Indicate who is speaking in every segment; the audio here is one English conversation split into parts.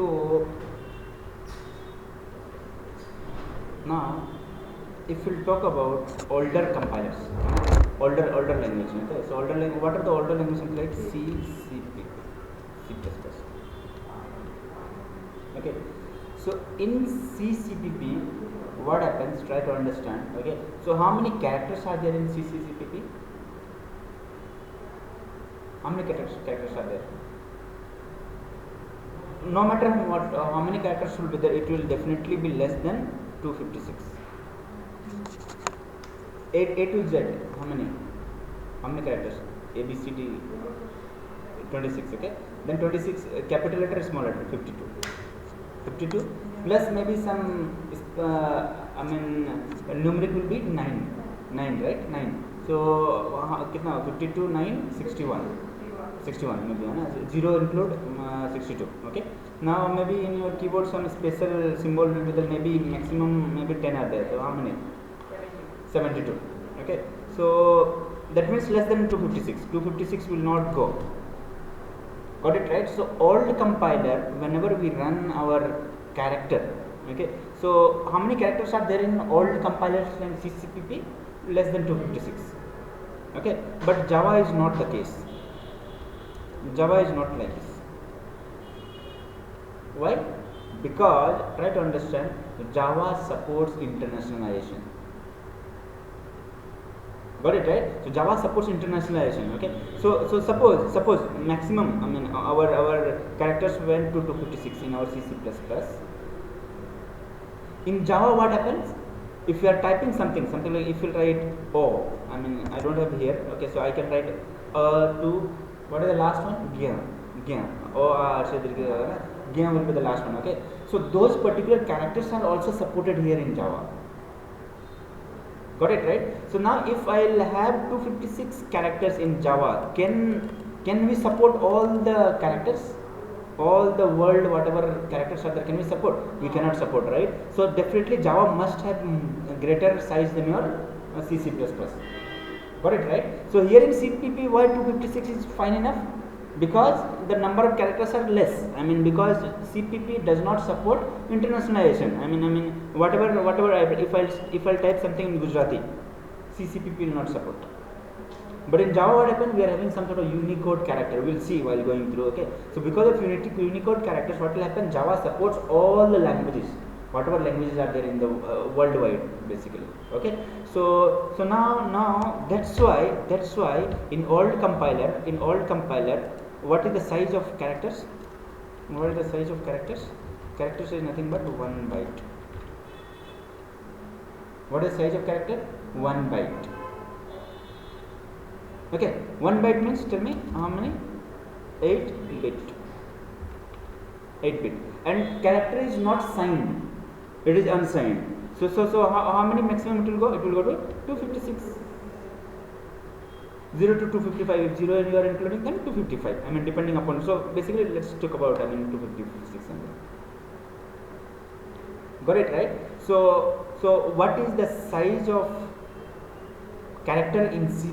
Speaker 1: So now, if we'll talk about older compilers, older language. Okay, so older language. What are the older languages like C, C++, C++? Okay, so in CCPP, what happens? Try to understand. Okay, so how many characters are there in CCPP? How many characters are there? No matter what, how many characters will be there, it will definitely be less than 256. A to Z, how many? How many characters? A, B, C, D, 26, okay? Then 26, capital letter, small letter, 52. 52 plus maybe some, numeric will be 9. 9, right? 9. So, 52, 9, 61. 61 maybe, 0 include 62, okay? Now maybe in your keyboard some special symbol will be there, maybe maximum maybe 10 are there. So how many? 72, okay? So that means less than 256. 256 will not go. Got it, right? So old compiler, whenever we run our character, okay, so how many characters are there in old compilers like CCPP? Less than 256, okay? But Java is not the case. Java is not like this. Why? Because, try to understand, Java supports internationalization. Got it, right? So Java supports internationalization, okay? So suppose maximum, our characters went to 256 in our C++. In Java, what happens? If you are typing something like if you write O, I don't have here, okay? So I can write to, what is the last one? Gya. Gya will be the last one, okay? So those particular characters are also supported here in Java. Got it, right? So now if I'll have 256 characters in Java, can we support all the characters? All the world, whatever characters are there, can we support? We cannot support, right? So definitely Java must have greater size than your C++. Got it, right? So here in CPP, why 256 is fine enough? Because the number of characters are less. Because CPP does not support internationalization. Whatever. If I type something in Gujarati, CCPP will not support. But in Java, what happened? We are having some sort of Unicode character. We'll see while going through. Okay. So because of Unicode characters, what will happen? Java supports all the languages, whatever languages are there in the worldwide, basically. Okay. So now that's why in old compiler, what is the size of characters? What is the size of characters? Characters is nothing but 1 byte. What is the size of character? 1 byte. Okay, 1 byte means, tell me how many? 8 bit. 8 bit. And character is not signed, it is unsigned. So how many maximum it will go? It will go to 256. 0 to 255. If 0 and you are including, then 255. Depending upon. So basically, let's talk about 256. Got it, right? So what is the size of character in C++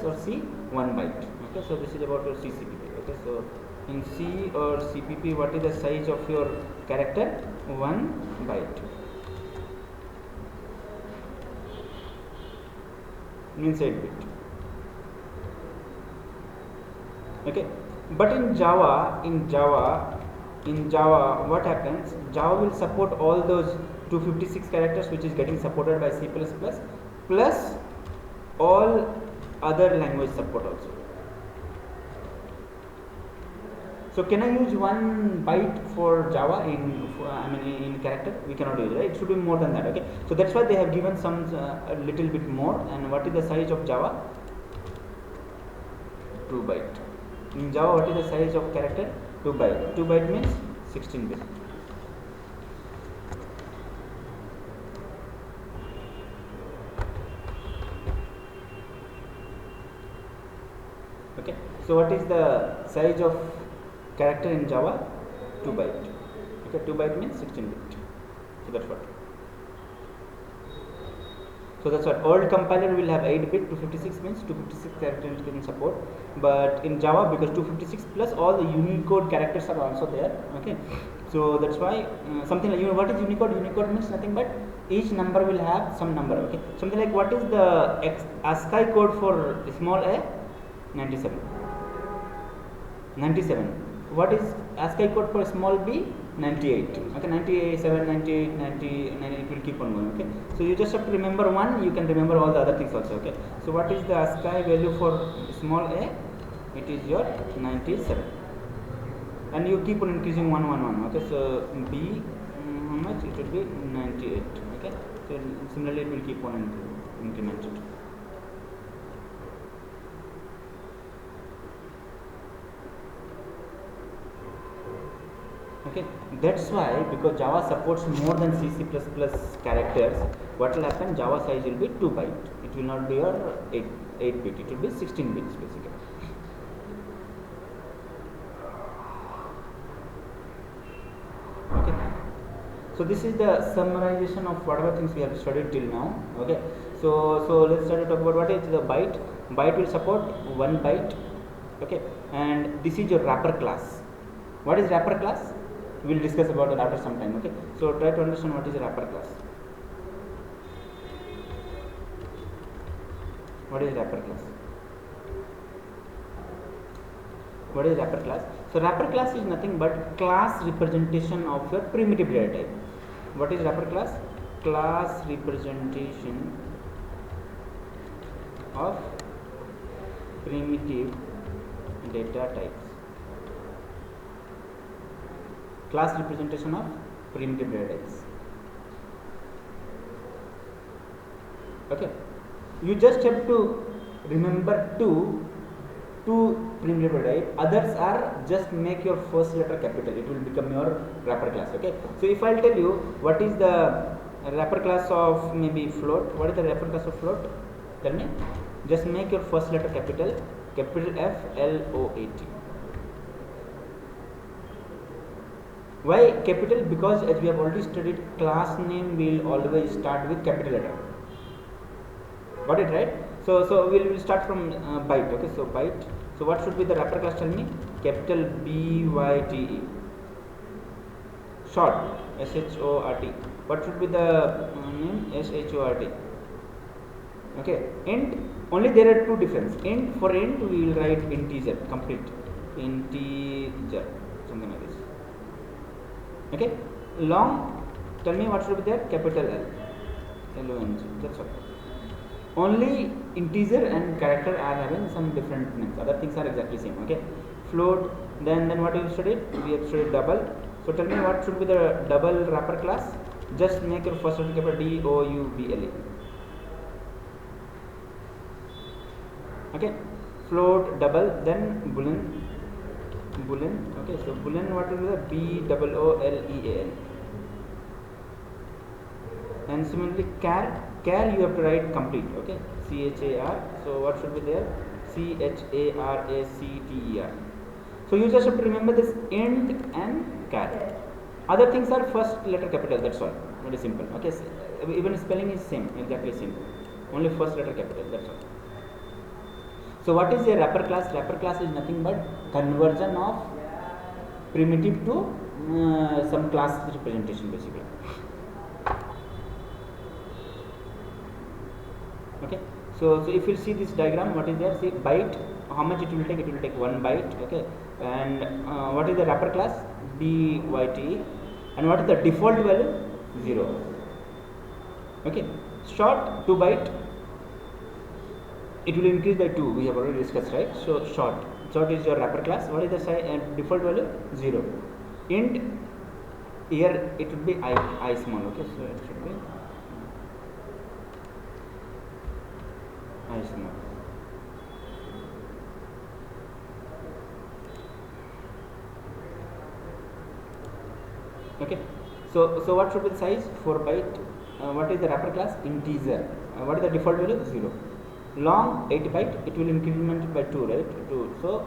Speaker 1: or C? 1 byte. Okay, so this is about your CCPP. Okay, so in C or CPP, what is the size of your character? 1 byte. Means 8 bit. Okay, but in Java, what happens? Java will support all those 256 characters which is getting supported by C++, plus all other language support also. So can I use 1 byte for Java in character? We cannot use it, right? It should be more than that. Okay, so that's why they have given some a little bit more. And what is the size of Java? 2 byte. In Java, what is the size of character? 2 byte. 2 byte means 16 bit. Okay, so what is the size of character in Java? 2 byte. Okay, 2 byte means 16 bit. So that's what. So that's what. Old compiler will have 8 bit. 256 means 256 characters can support. But in Java, because 256 plus all the Unicode characters are also there. Okay, So that's why something like, what is Unicode? Unicode means nothing but each number will have some number. Okay, something like, what is the ASCII code for small a? 97. 97. What is ASCII code for small b? 98. Okay, 97, 98, 90, 90, it will keep on going. Okay, so you just have to remember one, you can remember all the other things also. Okay, so what is the ASCII value for small a? It is your 97, and you keep on increasing 1, 1, 1. Okay, so b, how much? It will be 98. Okay, so similarly it will keep on incremented. Okay, that's why, because Java supports more than C++ characters, what will happen? Java size will be 2 byte. It will not be your 8 bit. It will be 16 bits basically. Okay, so this is the summarization of whatever things we have studied till now. Okay, so let's start to talk about what is the byte. Byte will support 1 byte. Okay, and this is your wrapper class. What is wrapper class? We will discuss about it after some time. Okay, so try to understand what is a wrapper class. What is wrapper class? What is wrapper class? So wrapper class is nothing but class representation of your primitive data type. What is wrapper class? Class representation of primitive data types. Class representation of primitive data types. Okay, you just have to remember two primitive data type. Others are just make your first letter capital. It will become your wrapper class. Okay, so if I'll tell you what is the wrapper class of maybe float, what is the wrapper class of float? Tell me. Just make your first letter capital, capital F L O A T. Why capital? Because as we have already studied, class name will always start with capital letter. Got it, right? So we will start from byte. Okay, so byte. So what should be the wrapper class? Tell me. Capital BYTE. Short SHORT. What should be the name? SHORT. Okay. Int. Only there are two differences. Int, for int we will write integer, complete integer, something like this. Okay, long, tell me what should be there? Capital L, L-O-N-G, that's all. Only integer and character are having some different names, other things are exactly same. Okay, float, then what we have studied? We have studied double. So tell me what should be the double wrapper class? Just make your first letter capital D-O-U-B-L-E. Okay, float, double, then boolean. Okay, so boolean, what will be the B-O-O-L-E-A-N. And similarly char you have to write complete. Okay, C-H-A-R. So what should be there? C-H-A-R-A-C-T-E-R. So you just have to remember this int and char. Other things are first letter capital, that's all. Very simple. Okay, so even spelling is same, exactly same. Only first letter capital, that's all. So what is a wrapper class? Wrapper class is nothing but conversion of primitive to some class representation basically. Okay, so if you see this diagram, what is there? See byte, how much it will take? It will take 1 byte. Okay, and what is the wrapper class? BYTE. And what is the default value? 0. Okay, short 2 byte. It will increase by 2, we have already discussed, right? So short is your wrapper class. What is the default value? 0. Int, here it would be I small. Okay, so it should be I small. Okay, so what should be the size? 4 byte. What is the wrapper class? Integer. What is the default value? 0. Long 8 byte, it will increment by 2, right? 2. So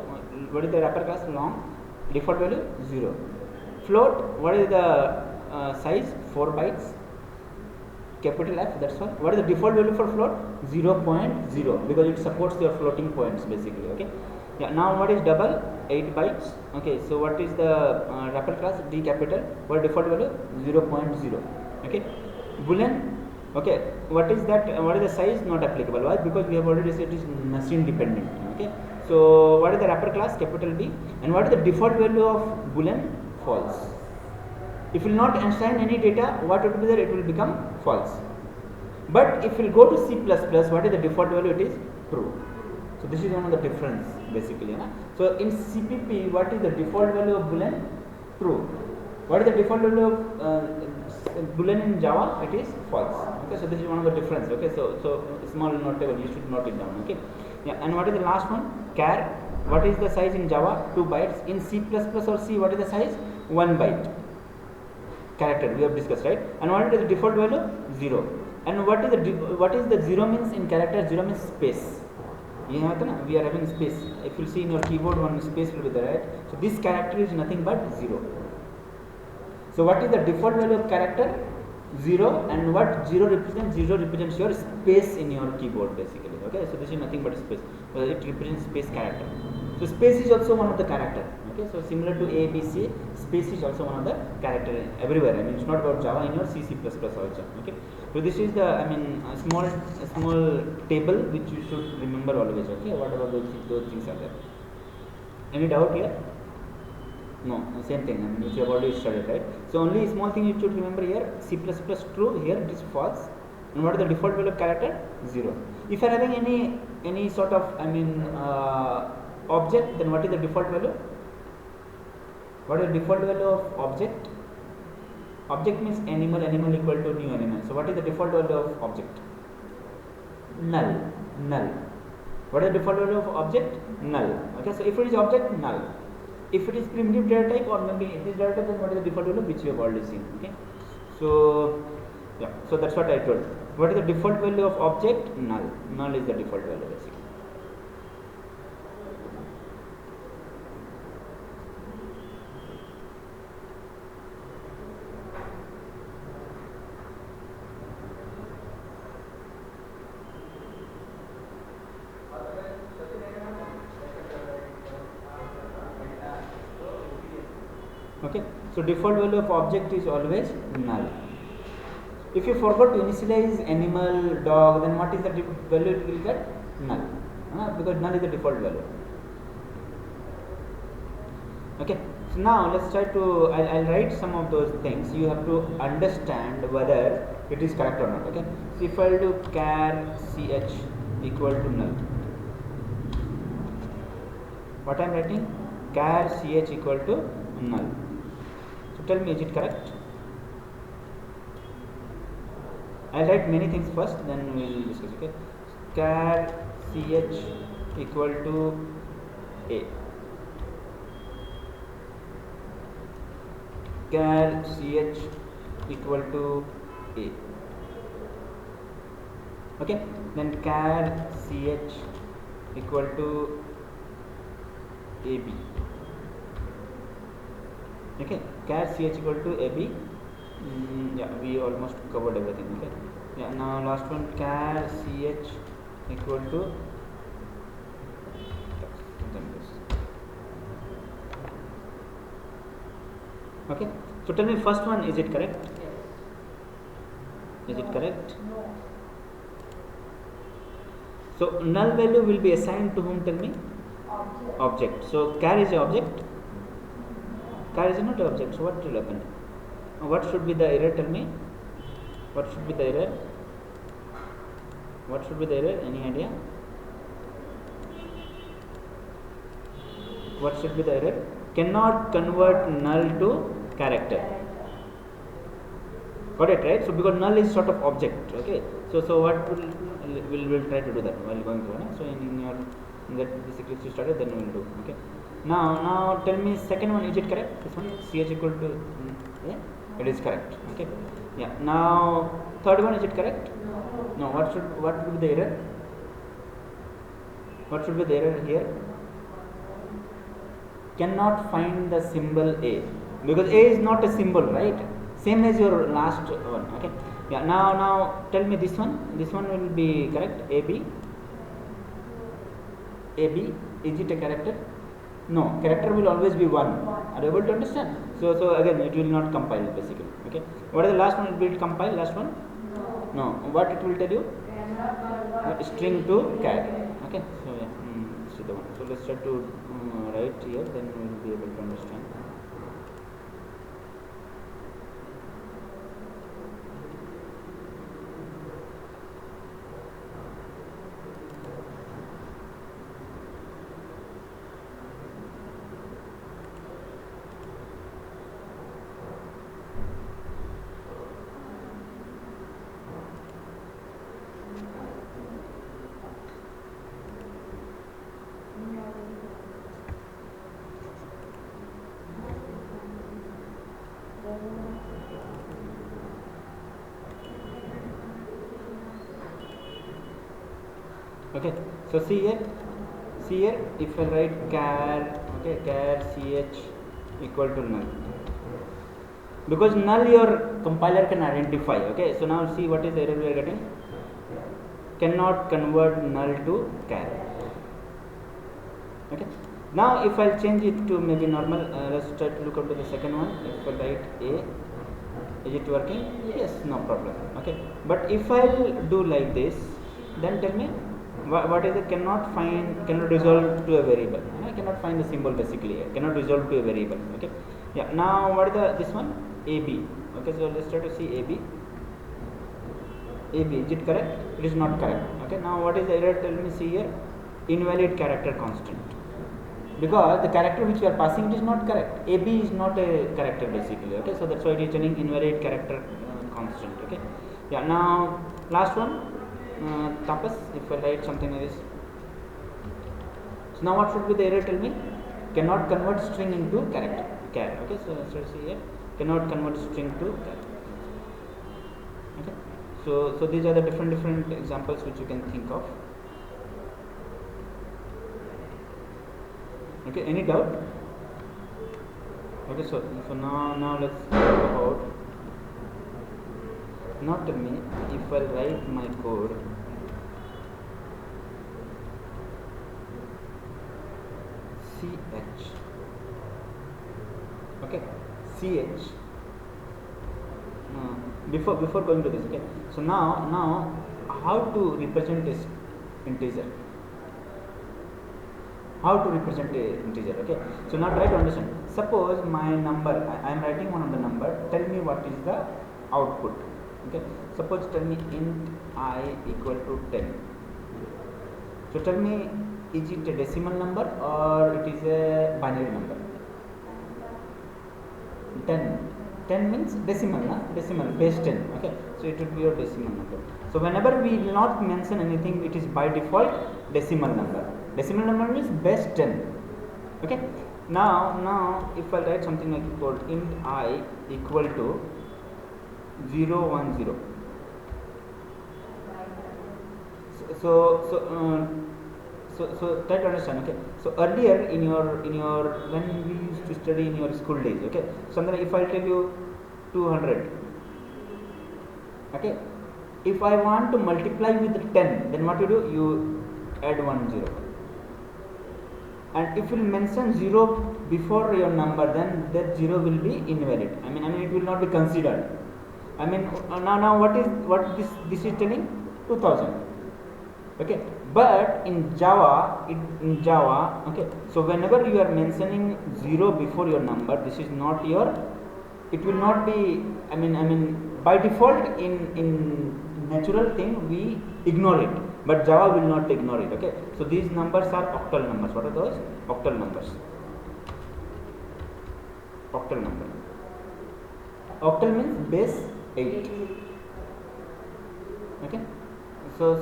Speaker 1: what is the wrapper class? Long, default value 0. Float, what is the size? 4 bytes, capital F, that's all. What is the default value for float? 0.0, because it supports your floating points basically. Okay, Yeah, now what is double? 8 bytes. Okay, so what is the wrapper class? D capital. What default value? 0.0. Okay, boolean. Okay, what is that? What is the size? Not applicable. Why? Because we have already said it is machine dependent. Okay, so what is the wrapper class? Capital B. And what is the default value of boolean? False. If you will not assign any data, what would be there? It will become false. But if you will go to C++, what is the default value? It is true. So this is one of the difference basically. So in CPP, what is the default value of boolean? True. What is the default value of boolean in Java? It is false. Okay, so this is one of the difference. Okay, so small notable, you should note it down. Okay, yeah. And what is the last one? Char. What is the size in Java? 2 bytes. In C++ or C, what is the size? 1 byte. Character we have discussed, right? And what is the default value? 0. And what is the 0 means in character? 0 means space. We are having space. If you see in your keyboard, one space will be there, right? So this character is nothing but 0. So what is the default value of character? 0. And what 0 represents? 0 represents your space in your keyboard basically. Okay, so this is nothing but space. It represents space character. So space is also one of the character. Okay, so similar to A, B, C, space is also one of the character everywhere. I mean, it's not about Java, in your C, C++ also. Okay, so this is the a small table which you should remember always. Okay, whatever those things are there. Any doubt here? No, same thing. Which you have already studied, right? So only small thing you should remember here: C++ true. Here it is false. And what is the default value of character? 0. If you are having any sort of object, then what is the default value? What is the default value of object? Object means animal, animal equal to new animal. So what is the default value of object? Null, null. What is the default value of object? Null. Okay, so if it is object, null. If it is primitive data type or maybe it is data type, then what is the default value? Which you have already seen. Okay, so yeah, so that's what I told. What is the default value of object? Null. Null is the default value basically. Okay, so default value of object is always null. If you forgot to initialize animal, dog, then what is the value it will get? Null. Because null is the default value. Okay, so now let's try to, I'll write some of those things. You have to understand whether it is correct or not. Okay, so if I'll do char ch equal to null, what I'm writing? Char ch equal to null. So tell me, is it correct? I'll write many things first, then we will discuss. Okay, char ch equal to a. Char ch equal to a. Okay, then char ch equal to ab. Okay, char ch equal to ab. Yeah, we almost covered everything. Okay, yeah, now last one, char ch equal to okay. So tell me, first one, is it correct? Is it correct?
Speaker 2: No.
Speaker 1: So null value will be assigned to whom? Tell me. Object. So char is an object. Char is not an object. So what will happen? What should be the error? Tell me. What should be the error? What should be the error? Any idea? What should be the error? Cannot convert null to character. Got it, right? So because null is sort of object. Okay. So what we'll try to do that while going through. So in your that basically you started, then we will do. Okay. Now tell me, second one, is it correct? This one, ch equal to yeah. It is correct. Okay. Yeah. Now third one, is it correct? No. What would be the error? What should be the error here? Cannot find the symbol A, because A is not a symbol, right? Same as your last one. Okay. Yeah. Now tell me this one. This one will be correct. AB. AB, is it a character? No, character will always be 1. Are you able to understand? So again it will not compile basically. Okay. What is the last one? It will compile. Last one? No. What it will tell you? String to char. Okay. So yeah. See the one. So let's try to write here. Then we will be able to understand. Okay, so see here, if I write char, okay, char ch equal to null, because null your compiler can identify. Okay, so now see what is the error we are getting. Cannot convert null to char. Okay, now if I'll change it to maybe normal, let's try to look into the second one. If I write a, is it working? Yes, no problem. Okay, but if I'll do like this, then tell me what is it? Cannot resolve to a variable. I cannot find the symbol basically. Cannot resolve to a variable. Okay, yeah. Now what is this one? AB. Okay, so let's try to see AB. Is it correct? It is not correct. Okay, now what is the error? Tell me. See here, invalid character constant, because the character which we are passing, it is not correct. AB is not a character basically. Okay, so that's why it is telling invalid character constant. Okay, yeah. Now last one, Tapas. If I write something like this, so now what should be the error? Tell me. Cannot convert string into character. Char. Okay, so let's see here. Cannot convert string to char. Okay, so these are the different examples which you can think of. Okay, any doubt? Okay, so now let's talk about. Now tell me, if I write my code, ch, okay, ch. Before going to this, okay. So now how to represent this integer? How to represent a integer? Okay. So now try to understand. Suppose my number, I am writing one of the number. Tell me what is the output. Okay. Suppose tell me int I equal to 10. So tell me, is it a decimal number or it is a binary number? 10 means decimal, decimal, base 10. Okay, so it would be your decimal number. So whenever we will not mention anything, it is by default decimal number. Decimal number means base 10. Okay, now if I write something like called int I equal to 0 1 0. So try to understand. Okay, so earlier in your when we used to study in your school days, okay, so if I tell you 200, okay, if I want to multiply with 10, then what you do? You add 1 0, and if you mention 0 before your number, then that 0 will be invalid. I mean it will not be considered. I mean now what this is telling? 2000. Okay, but in Java, okay, so whenever you are mentioning 0 before your number, this is not your, it will not be, I mean by default in natural thing we ignore it, but Java will not ignore it. Okay, so these numbers are octal numbers. What are those? Octal numbers. Octal number. Octal means base 8. Okay, so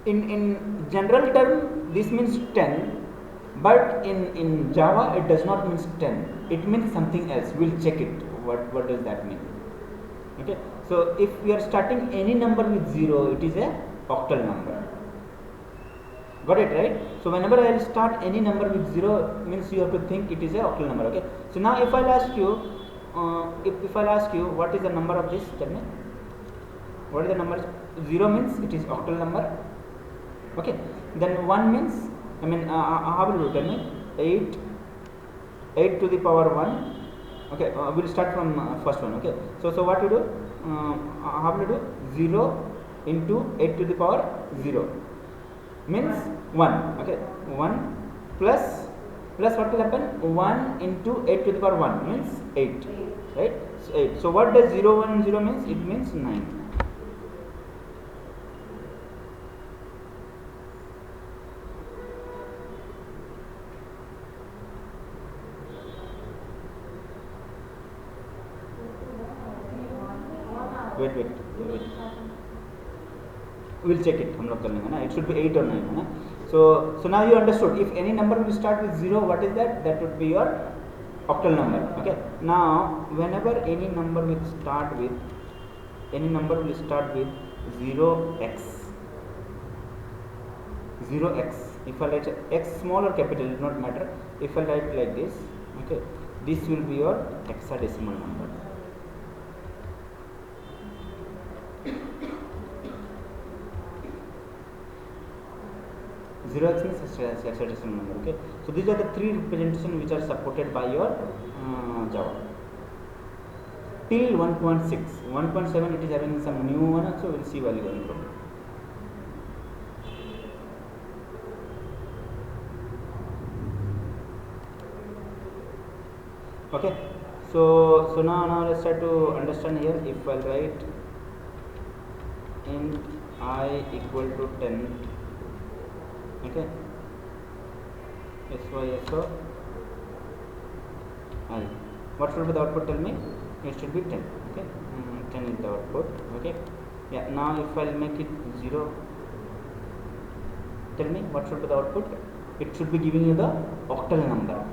Speaker 1: in general term this means 10, but in Java it does not mean 10, it means something else. We'll check it, what does that mean. Okay, so if we are starting any number with 0, it is a octal number. Got it, right? So whenever I will start any number with 0, means you have to think it is a octal number. Okay, so now if I'll ask you if I'll ask you what is the number of this, tell me what is the number. 0 means it is octal number, Okay, then 1 means, I mean, how will you tell me? 8 to the power 1. Okay, we'll start from first one. Okay, so what you do, how will you do? 0 into 8 to the power 0 means 1. Okay, 1 plus what will happen? 1 into 8 to the power 1 means 8, right? So 8. So what does 0 1 0 means? It means 9. Wait. We'll check it. हम लोग कर लेंगे ना. It should be 8 or 9 है ना. So now you understood. If any number will start with 0, what is that? That would be your octal number. Okay. Now whenever any number will start with 0x. If I write x small or capital, it does not matter. If I write like this, okay, this will be your hexadecimal number. Zero x means hexadecimal number. Okay, so these are the three representations which are supported by your Java. Till 1.6, 1.7 it is having some new one, so we'll see value going from. Okay, so now let's try to understand here. If I write int I equal to 10, okay, so I, what should be the output? Tell me. It should be 10. Okay, 10 is the output. Okay, yeah. Now if I'll make it 0, tell me what should be the output? It should be giving you the octal number.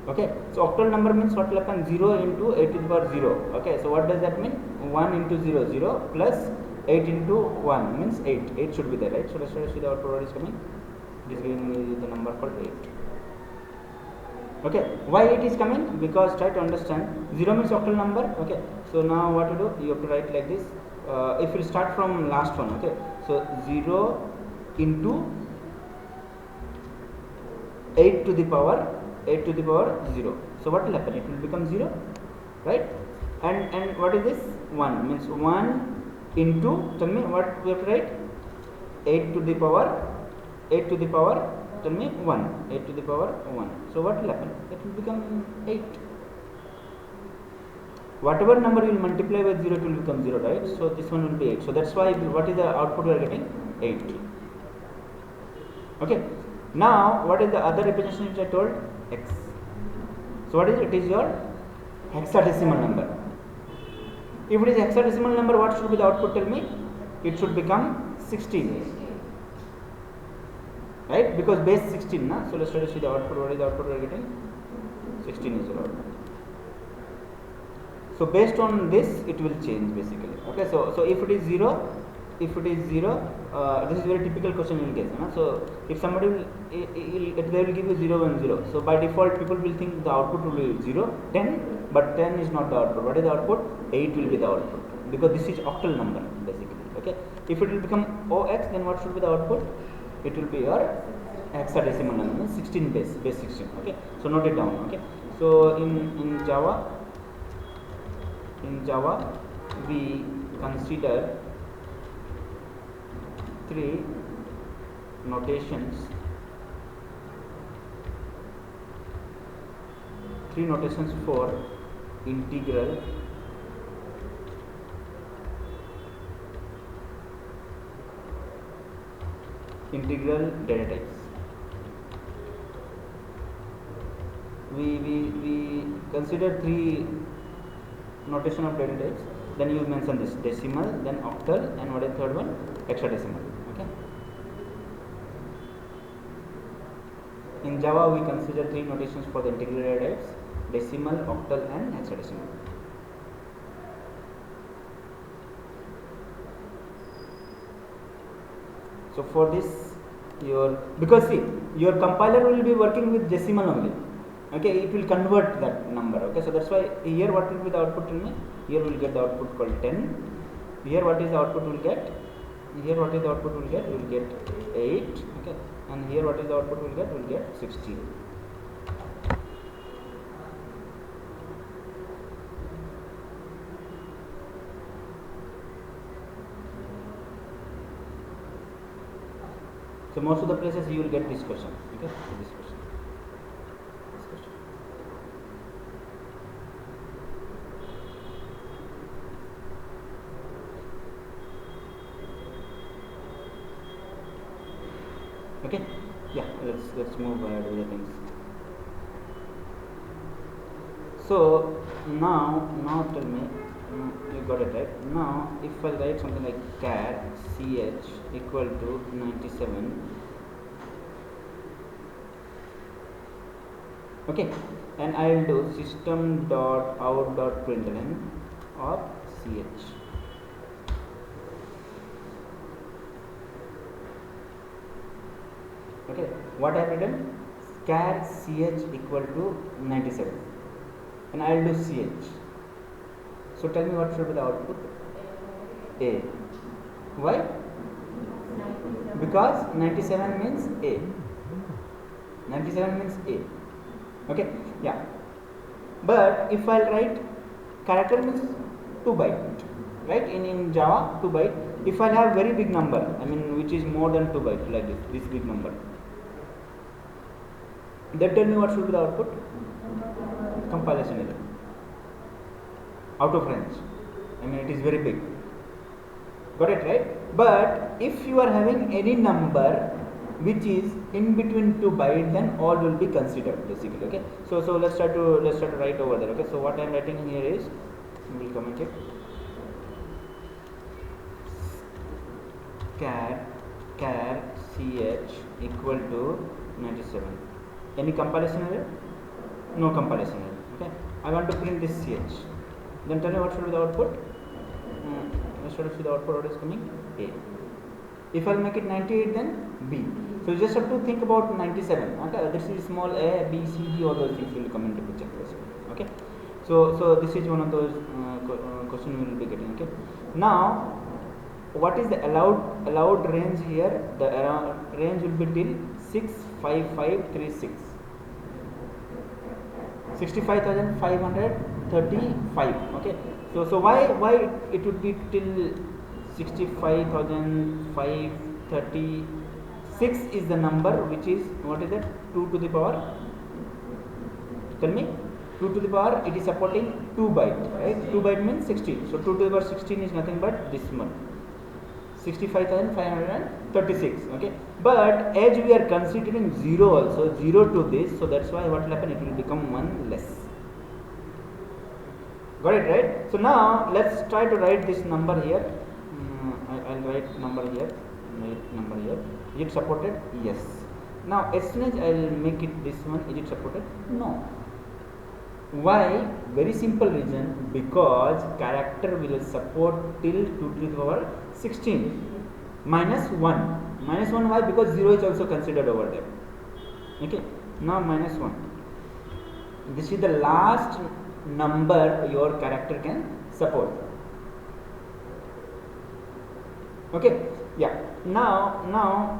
Speaker 1: Okay, so octal number means what will happen? 0 into 8 to the power 0. Okay, so what does that mean? 1 into 0 0 plus 8 into 1 means 8. 8 should be there, right? So let's try to see the output what is coming. It is giving me the number called 8. Okay, why 8 is coming? Because try to understand, 0 means octal number. Okay, so now what to do? You have to write like this. If you start from last one, okay, so 0 into 8 to the power 0. So what will happen? It will become 0, right? And what is this? 1 means 1 into, tell me what we have to write? 8 to the power, tell me 1, 8 to the power 1. So what will happen? It will become 8. Whatever number you will multiply with 0, it will become 0, right? So this one will be 8. So that's why, what is the output we are getting? 8. Okay. Now what is the other representation which I told? X. So what is it? It is your hexadecimal number. If it is hexadecimal number, what should be the output? Tell me. It should become 16. Right? Because base 16, na? So let's try to see the output. What is the output we are getting? 16 is your output. So based on this, it will change basically. Okay. So if it is 0, this is very typical question in case. So if somebody will, they will give you 0 1 0. So by default, people will think the output will be 0 10, but 10 is not the output. What is the output? 8 will be the output, because this is octal number basically. Okay. If it will become OX, then what should be the output? It will be your hexadecimal number, 16 base 16. Okay. So note it down. Okay. So in Java we consider 3 notations for integral, data types. We consider 3 notation of data types. Then you mention this decimal, then octal, and what is the third one? Hexadecimal. Okay. In Java, we consider 3 notations for the integral data types: decimal, octal, and hexadecimal. So for this, because see, your compiler will be working with decimal only. Okay, it will convert that number. Okay, so that's why here what will be the output? Tell me. Here we will get the output called 10. Here what is the output we will get? here what is the output will get? Will get 8. Okay, and here what is the output will get? Will get 16. So most of the places you will get this question. Okay, so this question. This question. Okay, yeah, let's move ahead with the things. So now tell me, you got it right. Now if I write something like char ch equal to 97, okay, and I will do system dot out dot println of ch. Okay, what I have written? Char ch equal to 97, and I will do ch. So tell me what should be the output? A. Why? Because 97 means A. 97 means A. Okay, yeah. But if I write character means 2 byte, right? In Java 2 byte. If I have very big number, I mean which is more than 2 byte, like this big number, then tell me what should be the output? Compilation error. Out of range. I mean it is very big. Got it right? But if you are having any number which is in between 2 byte, then all will be considered basically. Okay. So let's try to write over there. Okay. So what I am writing here is, we will comment it. Char ch equal to 97. Any compilation error? No compilation error. Okay. I want to print this ch. Then tell me what should be the output? What should be the output? What is coming? A. If I make it 98, then B. So you just have to think about 97. Okay. This is small a, b, c, d. All those things will come into picture. Okay. So this is one of those questions we will be getting. Okay. Now, what is the allowed range here? The range will be till 65536. 65,535. Okay. So why it would be till 65,536 is the number which is, what is that? 2 to the power. Tell me. 2 to the power, it is supporting 2 byte, right? 2 byte means 16. So 2 to the power 16 is nothing but this one. 65,536. Okay, but as we are considering 0 also, 0 to this, so that's why what will happen? It will become 1 less. Got it right? So now let's try to write this number here. I'll write number here. Is it supported? Yes. Now as soon as I'll make it this one, is it supported? No. Why? Very simple reason, because character will support till 2 to the power 16 minus 1. Minus 1 why? Because 0 is also considered over there. Okay. Now minus 1. This is the last number your character can support. Okay. Yeah. Now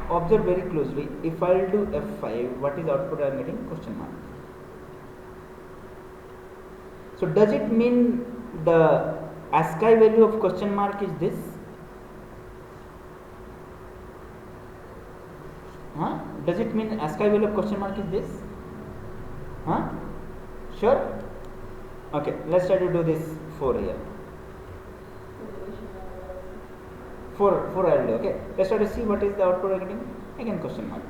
Speaker 1: observe very closely. If I will do F5, what is the output I am getting? Question mark. So does it mean the ASCII value of question mark is this? Huh? Does it mean ASCII value of question mark is this? Huh? Sure? Okay, let's try to do this 4 here. 4 I will do. Okay, let's try to see what is the output I am getting. Again question mark.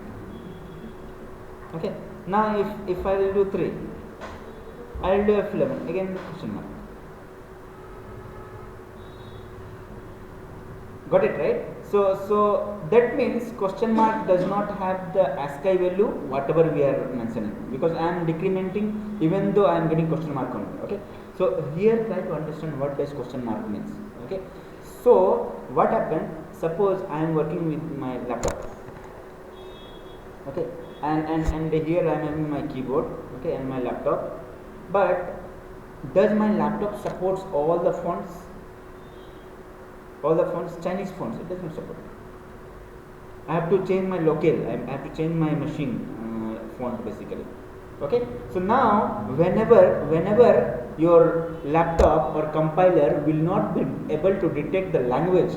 Speaker 1: Okay, now if I will do 3, I will do F11, again question mark. Got it right? So that means question mark does not have the ASCII value whatever we are mentioning, because I am decrementing even though I am getting question mark only. Okay. So here try to understand what does question mark means. Okay. So what happened? Suppose I am working with my laptop. Okay. And here I am having my keyboard. Okay, and my laptop. But does my laptop supports all the fonts? all the phones, Chinese phones, it does not support. I have to change my locale, I have to change my machine font basically. Okay, so now whenever your laptop or compiler will not be able to detect the language,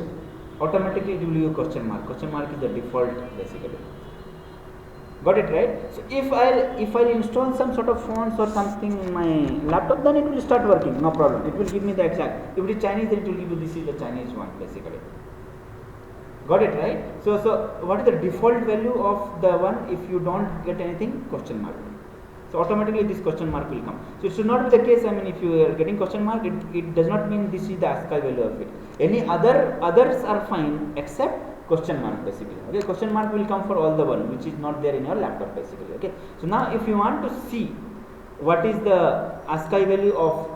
Speaker 1: automatically it will give question mark. Question mark is the default basically. Got it, right? So if I'll install some sort of fonts or something in my laptop, then it will start working, no problem. It will give me the exact. If it is Chinese, then it will give you this is the Chinese one basically. Got it, right? So what is the default value of the one? If you don't get anything, question mark. So automatically this question mark will come. So it should not be the case. I mean, if you are getting question mark, it does not mean this is the ASCII value of it. Any others are fine except question mark basically. Okay, question mark will come for all the one which is not there in your laptop basically. Okay, so now if you want to see what is the ASCII value of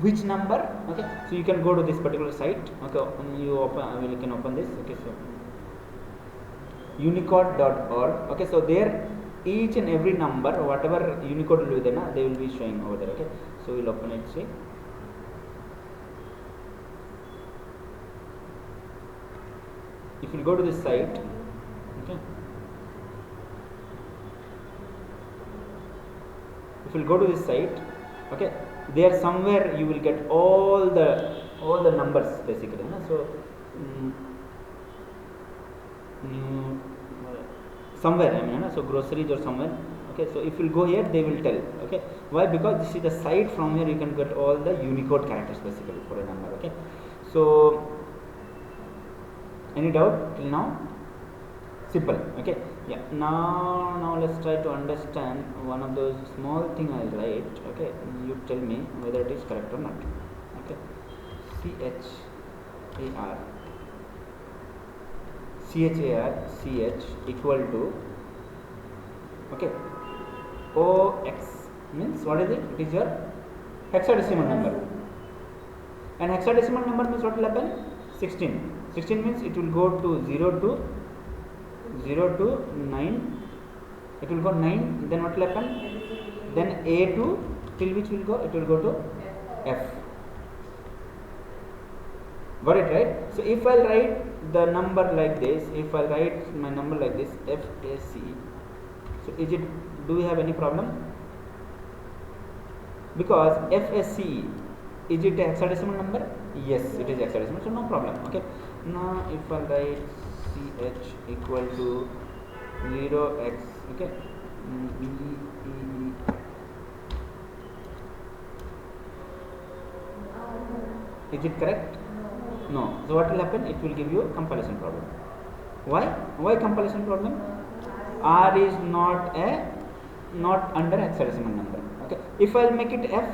Speaker 1: which number, okay, so you can go to this particular site. Okay, you can open this. Okay, so unicode.org. okay, so there each and every number, whatever Unicode will be there, they will be showing over there. Okay, so we'll open it. See, if you go to this site, okay, if you go to this site, okay, there somewhere you will get all the numbers basically. So somewhere, I mean, so groceries or somewhere. Okay, so if you go here, they will tell. Okay, why? Because this is the site from here you can get all the Unicode characters basically for a number. Okay, so any doubt till now? Simple. Okay, yeah. Now let's try to understand one of those small thing I'll write. Okay, you tell me whether it is correct or not. Okay, char equal to, okay, OX means what is it? It is your hexadecimal number, and hexadecimal number means what will happen? 16. 16 means it will go to 0 to 9. It will go 9. Then what will happen? Then A to till which will go? It will go to F. Got it, right? So if I write the number like this, if I write my number like this, FAC, so is it? Do we have any problem? Because FSCE, is it a hexadecimal number? Yes, it is hexadecimal, so no problem. Okay. Now if I write CH equal to 0x, okay, is it correct? No. So what will happen? It will give you a compilation problem. Why compilation problem? R is not under hexadecimal number. Okay. If I'll make it F,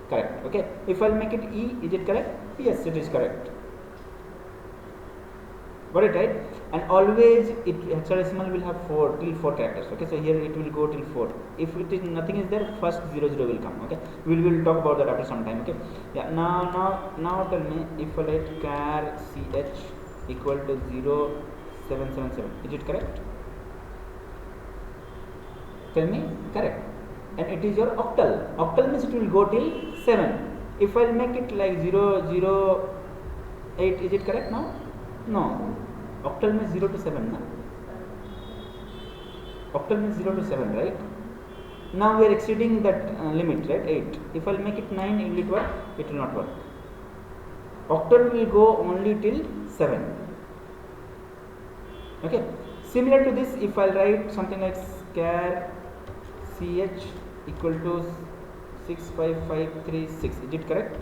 Speaker 1: correct. Okay. If I'll make it E, is it correct? Yes, it is correct. Got it, right? And always hexadecimal will have 4 characters. Okay, so here it will go till 4. If it is nothing is there, first 00 will come. Okay, we will talk about that after some time. Okay, yeah. Now tell me, if I write char ch equal to 0777, is it correct? Tell me, correct. And it is your octal. Octal means it will go till 7. If I make it like 008, is it correct now? No. Octal means 0 to 7, na? Octal means 0 to 7, right? Now we are exceeding that limit, right? 8. If I'll make it 9, will it work? It will not work. Octal will go only till 7. Okay. Similar to this, if I'll write something like char ch equal to 65536, is it correct?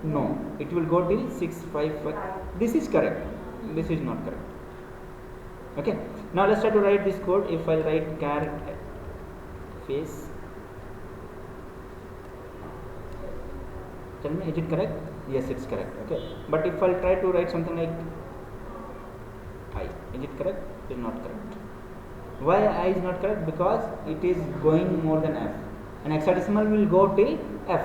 Speaker 1: No, it will go till 655. This is correct. This is not correct. Okay. Now let's try to write this code. If I write char face, tell me, is it correct? Yes, it's correct. Okay. But if I'll try to write something like I, is it correct? It is not correct. Why I is not correct? Because it is going more than F, and hexadecimal will go till F.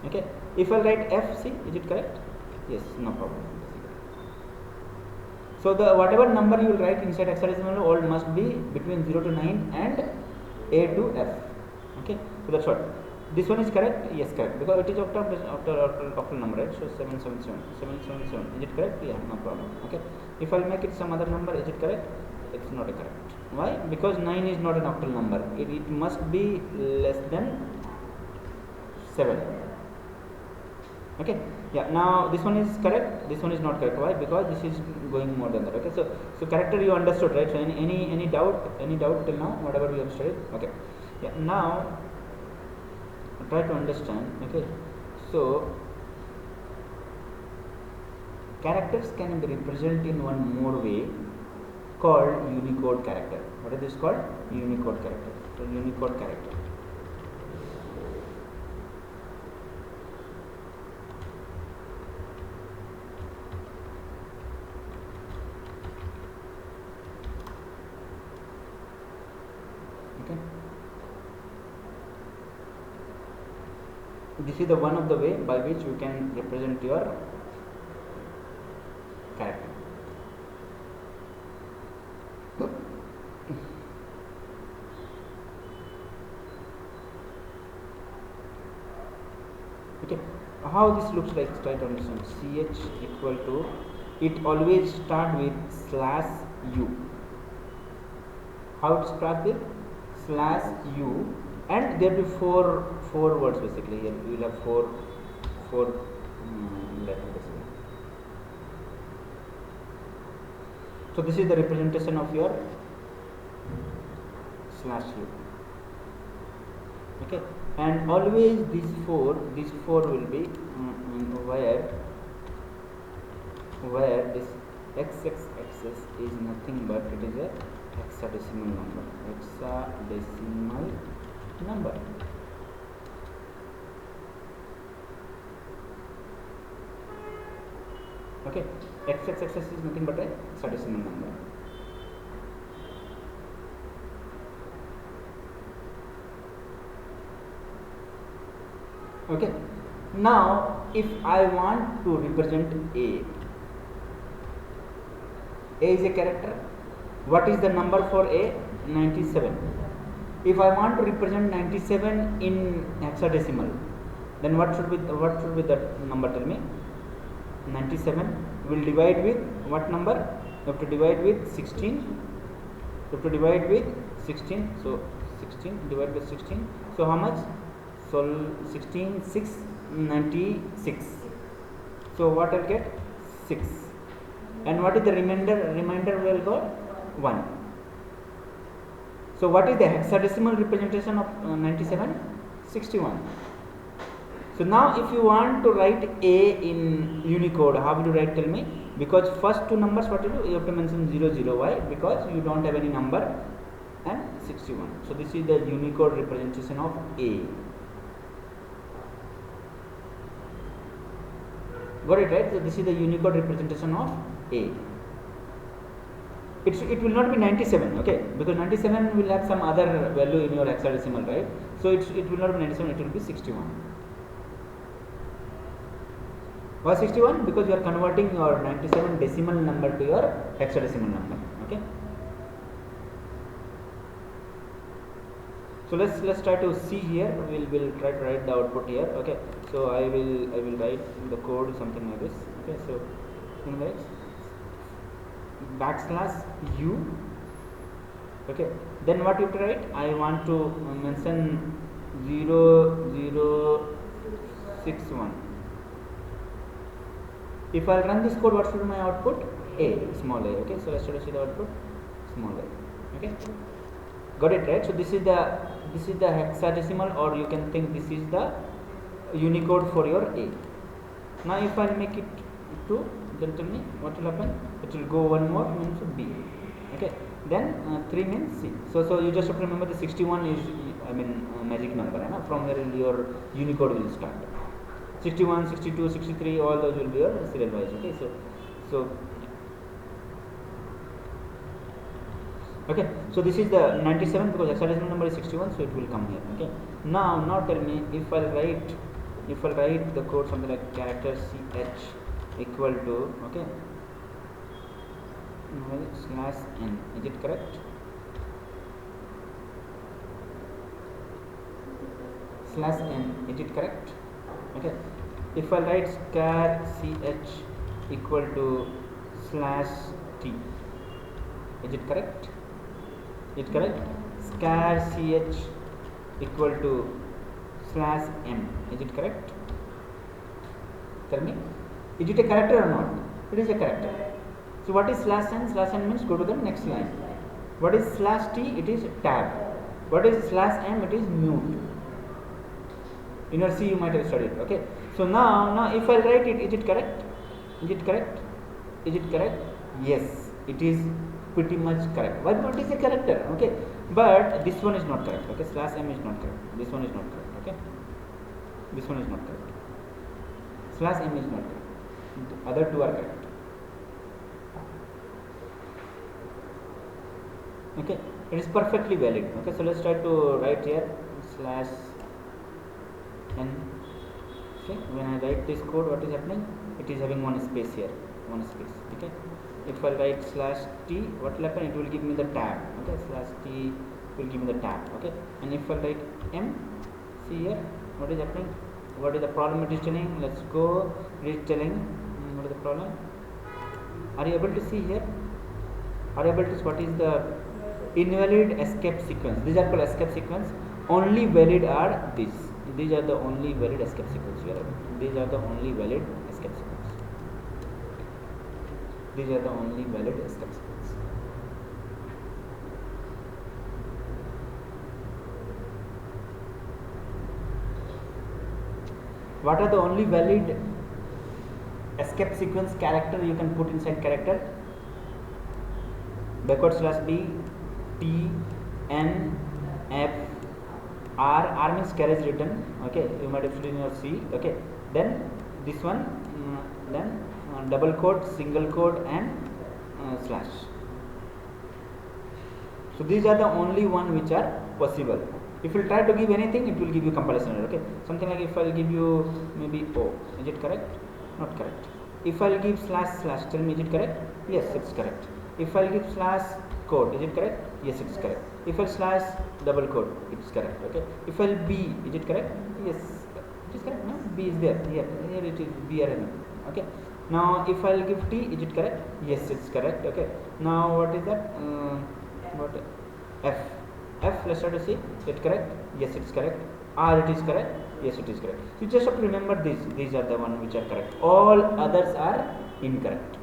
Speaker 1: Okay. If I write F, see, is it correct? Yes, no problem. So the whatever number you will write inside hexadecimal, all must be between 0 to 9 and A to F. Okay, so that's what. This one is correct? Yes, correct, because it is octal number, right? So 777. Is it correct? Yeah, no problem. Okay. If I'll make it some other number, is it correct? It's not a correct. Why? Because 9 is not an octal number. It must be less than 7. Okay. Yeah. Now this one is correct. This one is not correct. Why? Because this is going more than that. Okay. So character you understood, right? So any doubt? Any doubt till now? Whatever we have studied. Okay. Yeah. Now try to understand. Okay. So characters can be represented in one more way called Unicode character. What is this called? Unicode character. So Unicode character. Okay. This is the one of the way by which you can represent your character. Okay, how this looks like, try to understand. Ch equal to, it always start with /u. How it start with /u, and there will be four words basically. Here we will have four letters basically. So this is the representation of your /u. Okay, and always these four will be where this XX axis is nothing but it is a hexadecimal number. Okay, XX axis is nothing but a hexadecimal number. Okay, now if I want to represent A is a character. What is the number for A? 97. If I want to represent 97 in hexadecimal, then what should be that number? Tell me. 97 will divide with what number? You have to divide with 16. You have to divide with 16. So 16 divided by 16. So how much? So 16, 6, 96. So what I'll get? 6. And what is the remainder? Remainder will go 1. So what is the hexadecimal representation of 97? 61. So now if you want to write A in Unicode, how will you write? Tell me. Because first two numbers, what you do? You have to mention 00. Why? Because you don't have any number, and 61. So this is the Unicode representation of A. Got it, right? So this is the Unicode representation of A. It will not be 97, okay? Because 97 will have some other value in your hexadecimal, right? So it will not be 97, it will be 61. Why 61? Because you are converting your 97 decimal number to your hexadecimal number, okay? So let's try to see here. We'll try to write the output here. Okay. So I will write the code something like this. Okay. So /u. Okay. Then what you have to write? I want to mention 0061. If I run this code, what should be my output? A, small a. Okay. So let's try to see the output, small a. Okay. Got it, right? So this is the hexadecimal, or you can think this is the Unicode for your A. Now if I make it 2, then tell me what will happen. It will go one more, means B. Okay. Then 3 means C. So you just have to remember the 61 is magic number, right? From where your Unicode will start. 61, 62, 63, all those will be your serial wise. Okay. So okay, so this is the 97 because hexadecimal number is 61, so it will come here. Okay, now tell me, if I'll write the code something like character ch equal to, okay, /n, is it correct? slash n, is it correct? Okay, if I write scar ch equal to slash t, is it correct? Is it correct? Scar ch equal to slash m, is it correct? Tell me, is it a character or not? It is a character. So what is slash n? Slash n means go to the next line. What is slash t? It is tab. What is slash m? It is mute. In your C you might have studied. Okay. So now if I write it, is it correct? Is it correct? Is it correct? Yes, it is pretty much correct. Why? Because it is a character. Okay. But this one is not correct. Okay. Slash m is not correct. This one is not correct. Okay. This one is not correct. Slash m is not correct. The other two are correct. Okay, it is perfectly valid. Okay, so let's try to write here slash n. Okay, when I write this code, what is happening? It is having one space here, one space. Okay, if I write slash t, what will happen? It will give me the tab. Okay, slash t will give me the tab. Okay, and if I write m, see here, what is happening? What is the problem it is telling? Let's go. It is telling what is the problem? Are you able to see here? Are you able to see what is the invalid escape sequence? These are called escape sequence. Only valid are these. These are the only valid escape sequence. These are the only valid escape sequence. These are the only valid escape sequence. What are the only valid escape sequence character you can put inside character? Backward slash b, t, n, f, r means carriage return. Okay, you might have studied in your C. Okay, then this one, then double quote, single quote, and slash. So these are the only one which are possible. If you try to give anything, it will give you compilation error. Okay, something like if I will give you maybe O, is it correct? Not correct. If I will give slash, tell me, is it correct? Yes, it's correct. If I will give slash quote, is it correct? Yes, it's correct. If I slash double quote, it's correct. Okay. If I will B, is it correct? Yes, it is correct. No, B is there. Here it is BRN. Okay. Now if I will give T, is it correct? Yes, it's correct. Okay. Now what is that? What F? Let's try to see. Is it correct? Yes, it's correct. R, it is correct. Yes, it is correct. You just have to remember these. These are the ones which are correct. All others are incorrect.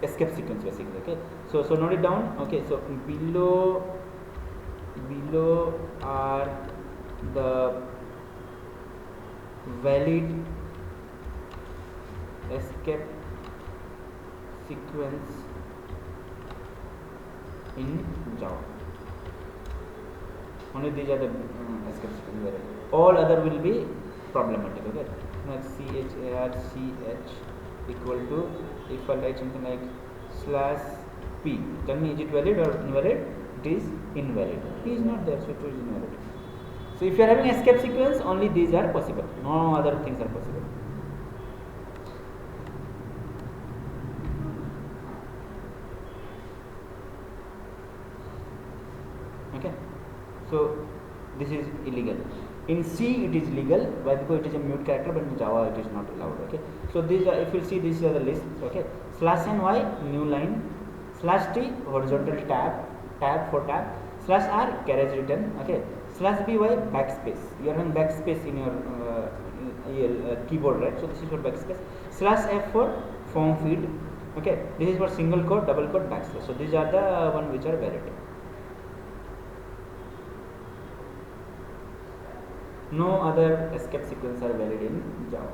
Speaker 1: Escape sequence basically. Okay. So note it down. Okay. So below are the valid escape sequence in Java. Only these are the escape sequence. All other will be problematic. Okay. Like ch equal to, if I write something like slash p, tell me, is it valid or invalid? It is invalid. P is not there, so it is invalid. So if you are having escape sequence, only these are possible. No other things are possible. Okay. So this is illegal. In C it is legal, why? Because it is a mute character, but in Java it is not allowed. Okay. So these are, if you see, these are the lists. Okay. Slash n y, new line. Slash t, horizontal tab for tab. Slash r, carriage return. Okay. Slash by, backspace. You are having backspace in your keyboard, right? So this is for backspace. Slash f for form feed. Okay. This is for single quote, double quote, backspace. So these are the one which are valid. No other escape sequence are valid in Java.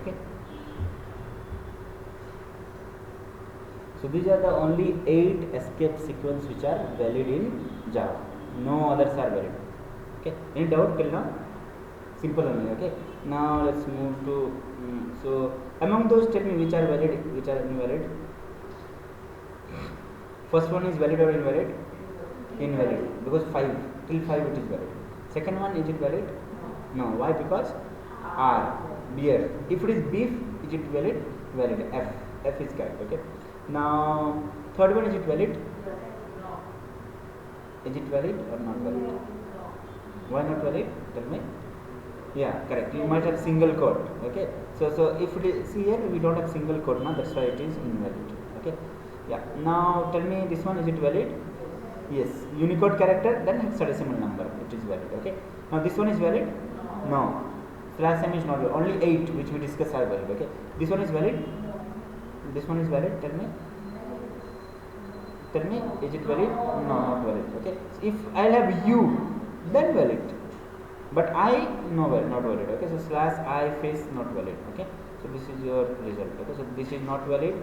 Speaker 1: Okay. So these are the only 8 escape sequence which are valid in Java. No others are valid. Okay. Any doubt till now? Simple only. Okay. Now let's move to so among those, tell me which are valid, which are invalid. First one is valid or invalid? Invalid, because 5 till 5 it is valid. Second one, is it valid? No. Why? Because R, beer. If it is beef, is it valid? Valid. F is correct. Okay. Now third one, is it valid? Is it valid or not valid? Why not valid? Tell me. Yeah, correct. You might have single quote. Okay. So if it is, see here we don't have single quote now, that's why it is invalid. Okay. Yeah. Now tell me this one, is it valid? Yes. Unicode character, then hexadecimal number, it is valid. Okay. Now this one is valid? No. /m is not valid. Only 8 which we discussed are valid. Okay. This one is valid? This one is valid? Tell me. Tell me, is it valid? No, not valid. Okay. So if I have U, then valid. But I, no valid, not valid. Okay. So /I face not valid. Okay. So this is your result. Okay. So this is not valid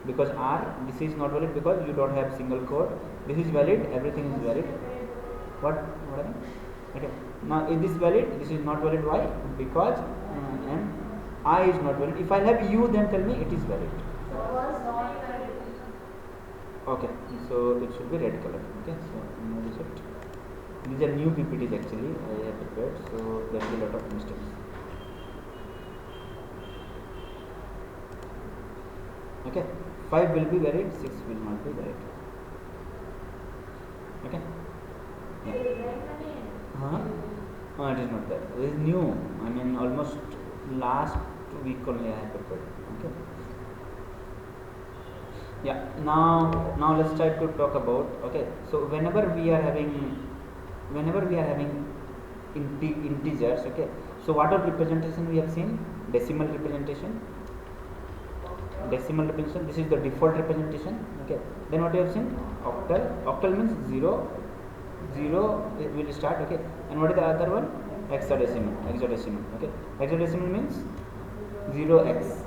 Speaker 1: because R. This is not valid because you don't have single quote. This is valid. Everything is valid. What happened? Okay. Now is this valid? This is not valid. Why? Because and I is not valid. If I have U, then tell me it is valid. Okay. So it should be red color. Okay. So no result. These are new PPTs actually I have prepared. So there will be a lot of mistakes. Okay. 5 will be valid. 6 will not be valid. Okay. Yeah. It is not there. It is new. I mean, almost last week only I have prepared. Okay. Yeah. Now let's try to talk about. Okay. So whenever we are having integers. Okay. So what are representation we have seen? Decimal representation. This is the default representation. Okay. Then what you have seen? Octal means 0 will start. Okay. And what is the other one? Hexadecimal. Okay. Hexadecimal means 0x.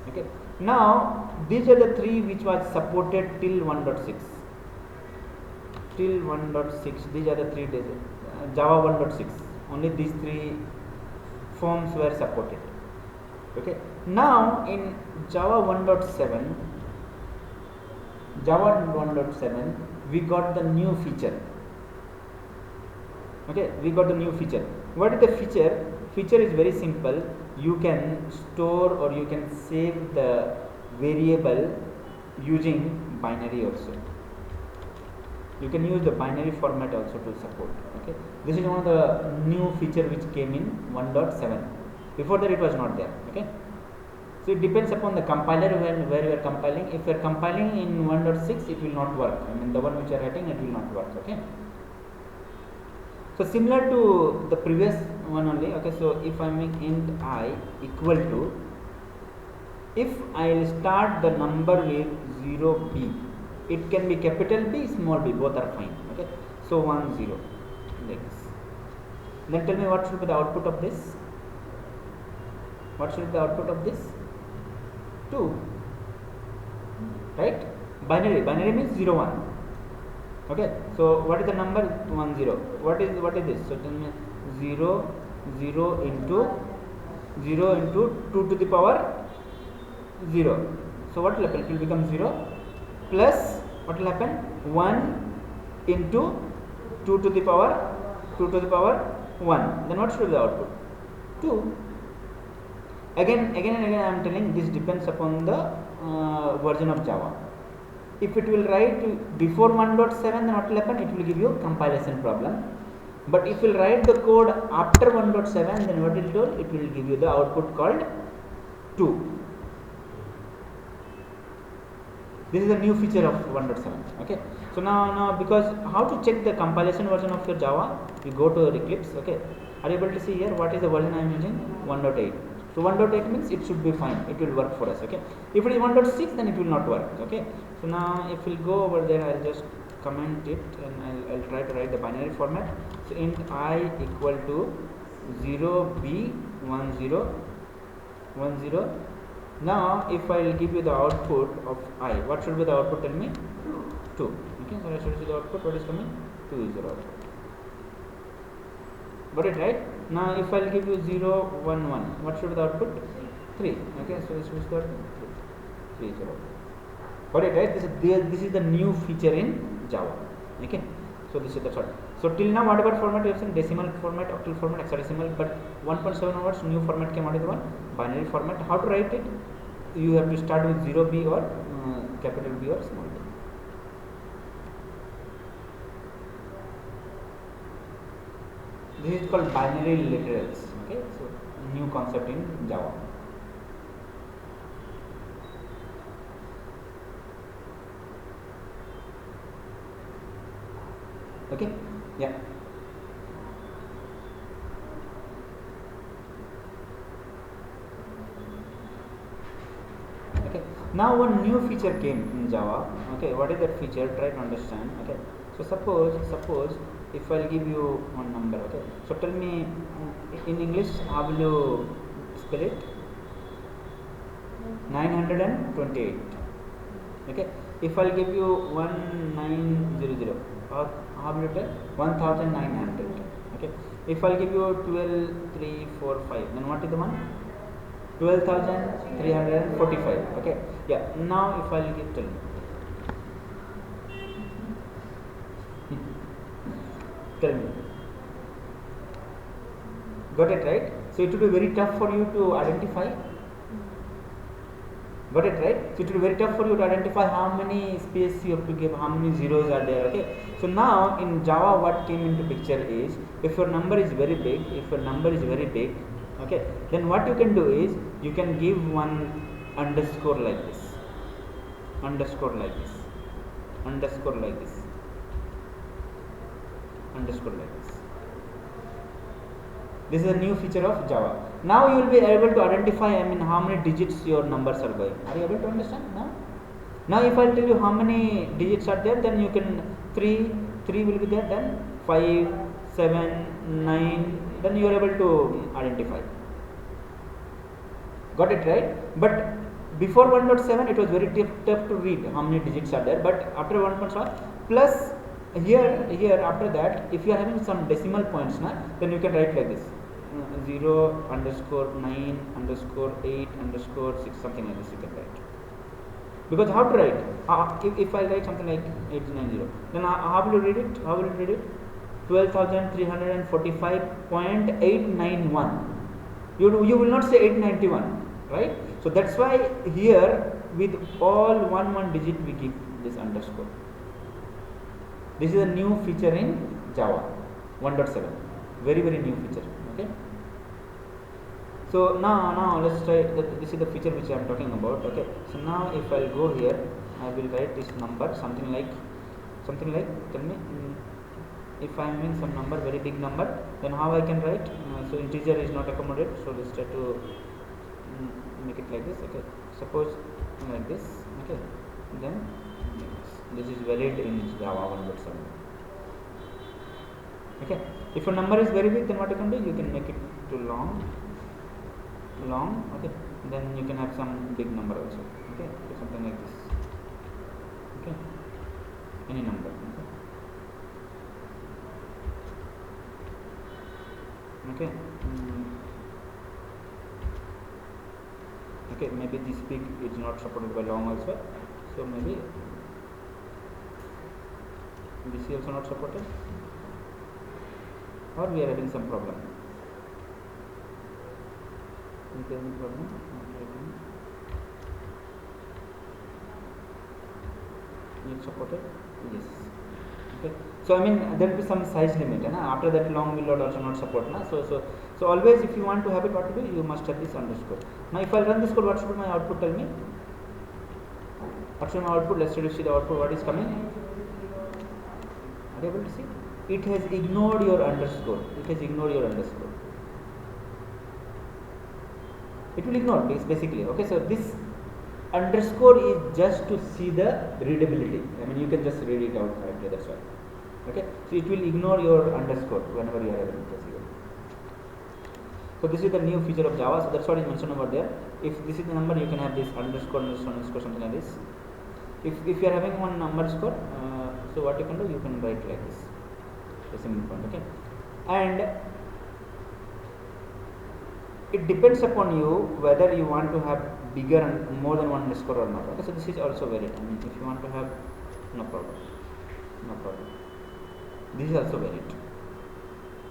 Speaker 1: Okay. Now these are the 3 which was supported till 1.6. These are the 3 Java 1.6. Only these 3 forms were supported. Okay. Now in Java 1.7, we got the new feature. Okay, we got the new feature. What is the feature? Feature is very simple. You can store or you can save the variable using binary also. You can use the binary format also to support. Okay, this is one of the new feature which came in 1.7. Before that it was not there. Okay. So it depends upon the compiler where you are compiling. If you are compiling in 1.6, it will not work. I mean the one which you are writing, it will not work. Okay. So similar to the previous one only. Okay. So if I make int I equal to, if I will start the number with 0b, it can be capital B, small b, both are fine. Okay. So 1 0 like this. Then tell me what should be the output of this? What should be the output of this? 2, right? Binary means 0 1. Okay. So what is the number? 1 0. What is this? So tell me 0 into 2 to the power 0. So what will happen? It will become 0 plus what will happen? 1 into 2 to the power 1. Then what should be the output? 2. Again and again I am telling, this depends upon the version of Java. If it will write before 1.7, then what will happen? It will give you compilation problem. But if you will write the code after 1.7, then what it will do? It will give you the output called 2. This is a new feature of 1.7. Okay. So now because how to check the compilation version of your Java? You go to Eclipse. Okay. Are you able to see here what is the version I am using? 1.8. So 1.8 means it should be fine. It will work for us. Okay. If it is 1.6, then it will not work. Okay. So now if we'll go over there, I'll just comment it and I'll try to write the binary format. So int I equal to 0b10 1 0. Now if I will give you the output of I, what should be the output? Tell me. 2. Okay, so I should see the output. What is coming? 2 is your output. Got it, right? Now if I will give you 0 1 1, what should be the output? 3. Okay, so this is the output. 3 is your output. Got it, right? This is the new feature in Java. Okay, so this is the third. So till now whatever format you have seen, decimal format, octal format, hexadecimal, but 1.7 onwards new format came out, is the one binary format. How to write it? You have to start with 0B or capital B or small b. This is called binary literals. Okay, so new concept in Java. Okay, yeah. Okay, now one new feature came in Java. Okay, what is that feature? Try to understand. Okay, so suppose if I'll give you one number. Okay, so tell me in English how will you spell it? 928. Okay, if I'll give you 1900, how will you tell? 1900. Okay, if I'll give you 12 3 4 5, then what is the one? 12,345. Okay, yeah. Now if I'll give, tell me. Tell me. Got it, right? So it will be very tough for you to identify. Got it, right? So it will be very tough for you to identify how many space you have to give, how many zeros are there. Okay, so now in Java what came into picture is, if your number is very big, okay, then what you can do is you can give one underscore like this, underscore like this, underscore like this, underscore like this. This is a new feature of Java. Now you will be able to identify, how many digits your numbers are going. Are you able to understand now? Now if I tell you how many digits are there, then you can 3 will be there, then 5 7 9, then you are able to identify. Got it, right? But before 1.7 it was very tough to read how many digits are there, but after 1.7 plus here after that, if you are having some decimal points now, then you can write like this, 0 underscore 9 underscore 8 underscore 6, something like this you can write. Because how to write? If I write something like 890, then how will you read it? 12,345.891. You will not say 891, right? So that's why here with all one digit we give this underscore. This is a new feature in Java 1.7, very new feature. Okay, so now let's try this is the feature which I am talking about. Okay, so now if I'll go here, I will write this number something like tell me, if I am in some number, very big number, then how I can write? So integer is not accommodated, so let's try to make it like this. Okay, suppose like this. Okay, then this is valid in Java 1.7. Okay, if your number is very big, then what you can do? You can make it too long. Okay, then you can have some big number also. Okay, so something like this. Okay, any number. Okay, okay, maybe this big is not supported by long also, so maybe this is also not supported, or we are having some problem. Is there any problem? It's supported? Yes. Okay. So there will be some size limit, after that long will also not support. So always if you want to have it, what to do? You must have this underscore. Now if I run this code, what should be my output? Tell me. What should be my output? Let's try to see the output. What is coming? Are you able to see? It has ignored your underscore. It will ignore basically. Okay, so this underscore is just to see the readability. You can just read it out correctly. That's why. Okay, so it will ignore your underscore whenever you are able to see it. So this is the new feature of Java. So that's what is mentioned over there. If this is the number, you can have this underscore something like this. If you are having one underscore, so what you can do, you can write like this, the single point. Okay, and it depends upon you whether you want to have bigger and more than one underscore or not. Okay, so this is also valid. I mean, if you want to have, no problem, no problem. This is also valid.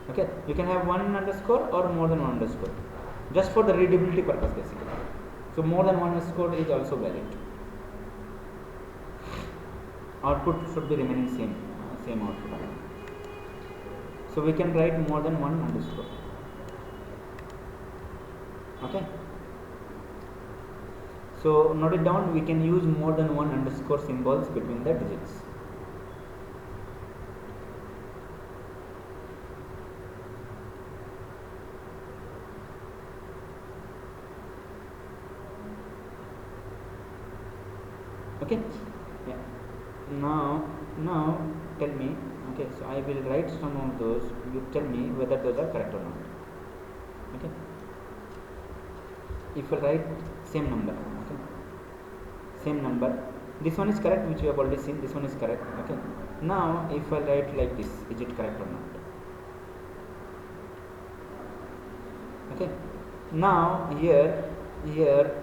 Speaker 1: Okay, you can have one underscore or more than one underscore, just for the readability purpose basically. So more than one underscore is also valid. Output should be remaining same output. So we can write more than one underscore. Okay, so note it down, we can use more than one underscore symbols between the digits. Okay, yeah. Now tell me. Okay, so I will write some of those. You tell me whether those are correct or not. Okay, if I write same number, okay, same number, this one is correct, which you have already seen. This one is correct. Okay, now if I write like this, is it correct or not? Okay, now here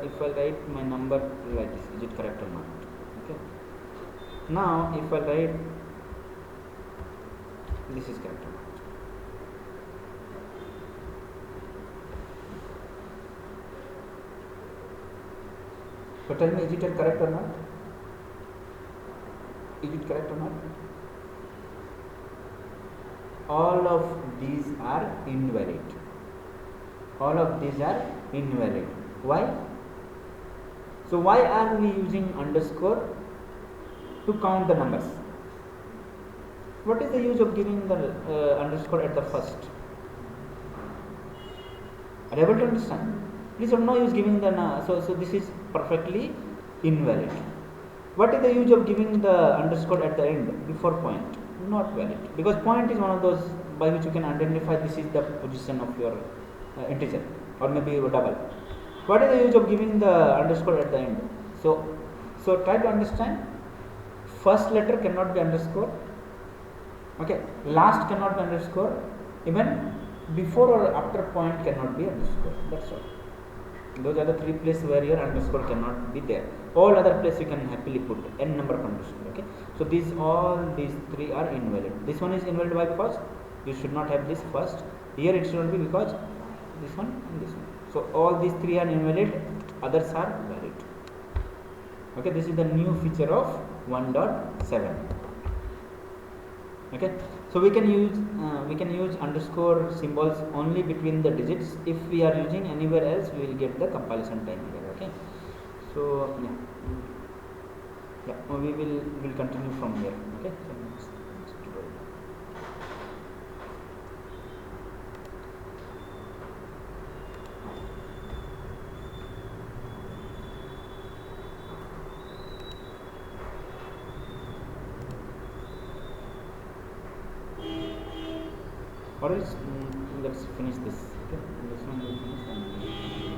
Speaker 1: if I write my number like this, is it correct or not? Okay, now if I write this, is correct or not? So tell me, is it correct or not? Is it correct or not? All of these are invalid. All of these are invalid. Why? So why are we using underscore to count the numbers? What is the use of giving the underscore at the first? Are you able to understand? Please have no use giving the so this is perfectly invalid. What is the use of giving the underscore at the end before point? Not valid, because point is one of those by which you can identify this is the position of your integer or maybe your double. What is the use of giving the underscore at the end? So try to understand. First letter cannot be underscore. Okay, last cannot be underscore. Even before or after point cannot be underscore. That's all. Those are the three places where your underscore cannot be there. All other places you can happily put n number of underscore. Okay, so these three are invalid. This one is invalid by because you should not have this first. Here it should not be because this one and this one. So all these three are invalid. Others are valid. Okay, this is the new feature of 1.7. Okay, so we can use underscore symbols only between the digits. If we are using anywhere else, we will get the compilation time here. Okay, so we will continue from here. Okay, so next tutorial. Or else let's finish this. Okay, this one will finish.